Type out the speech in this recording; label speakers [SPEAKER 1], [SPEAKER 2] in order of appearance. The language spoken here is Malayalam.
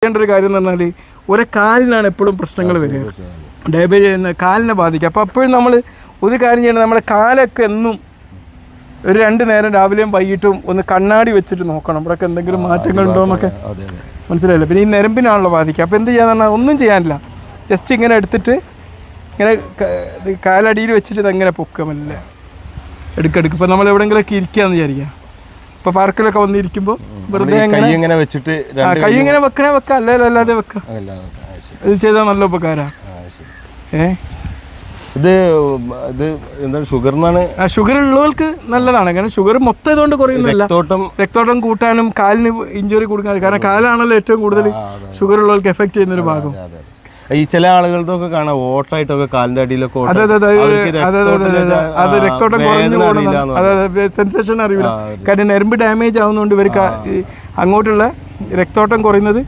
[SPEAKER 1] ശ്രദ്ധിക്കേണ്ട ഒരു കാര്യം എന്ന് പറഞ്ഞാൽ ഒരു കാലിനാണ് എപ്പോഴും പ്രശ്നങ്ങൾ വരിക, ഡയബറ്റീസ് കാലിനെ ബാധിക്കുക. അപ്പോൾ അപ്പോഴും നമ്മൾ ഒരു കാര്യം ചെയ്യണം, നമ്മുടെ കാലൊക്കെ എന്നും ഒരു 2 നേരം രാവിലെയും വൈകിട്ടും ഒന്ന് കണ്ണാടി വെച്ചിട്ട് നോക്കണം ഇവിടെയൊക്കെ എന്തെങ്കിലും മാറ്റങ്ങൾ ഉണ്ടോ എന്നൊക്കെ. മനസ്സിലായില്ല? പിന്നെ ഈ ഞരമ്പിനാണല്ലോ ബാധിക്കുക. അപ്പോൾ എന്ത് ചെയ്യാന്ന് പറഞ്ഞാൽ ഒന്നും ചെയ്യാനില്ല, ജസ്റ്റ് ഇങ്ങനെ എടുത്തിട്ട് ഇങ്ങനെ കാലടിയിൽ വെച്ചിട്ട് ഇതെങ്ങനെ പൊക്കുക മെല്ലെ എടുക്കെടുക്കും. ഇപ്പോൾ നമ്മൾ എവിടെയെങ്കിലുമൊക്കെ ഇരിക്കുകയെന്ന് വിചാരിക്കുക, ഇപ്പോൾ പാർക്കിലൊക്കെ വന്നിരിക്കുമ്പോൾ വെറുതെ ഇങ്ങനെ വെച്ചിട്ട് കൈ ഇങ്ങനെ വെക്കണേ വെക്കാം, അല്ലാതെ വെക്കാം. ഇത് ചെയ്താൽ നല്ല ഉപകാരമാണ്.
[SPEAKER 2] ഇത് എന്താണ് ഷുഗറിനാണ്?
[SPEAKER 1] ഷുഗർ ഉള്ളവർക്ക് നല്ലതാണ്. കാരണം ഷുഗർ മൊത്തം ഇതുകൊണ്ട് കുറയുന്നില്ല, രക്തോട്ടം കൂട്ടാനും കാലിന് ഇഞ്ചുറി കൊടുക്കാനും. കാരണം കാലാണല്ലോ ഏറ്റവും കൂടുതൽ ഷുഗർ ഉള്ളവർക്ക് എഫക്ട് ചെയ്യുന്നൊരു ഭാഗം.
[SPEAKER 2] ഈ ചില ആളുകൾക്കൊക്കെ കാണാം ഓട്ടായിട്ടൊക്കെ കാലിന്റെ അടിയിലൊക്കെ
[SPEAKER 1] അത് രക്തോട്ടം കുറഞ്ഞു പോകുന്നത്, അതായത് സെൻസേഷൻ അറിയില്ല. കാരണം നെരമ്പ് ഡാമേജ് ആവുന്നതുകൊണ്ട് ഇവർക്ക് അങ്ങോട്ടുള്ള രക്തോട്ടം കുറയുന്നത്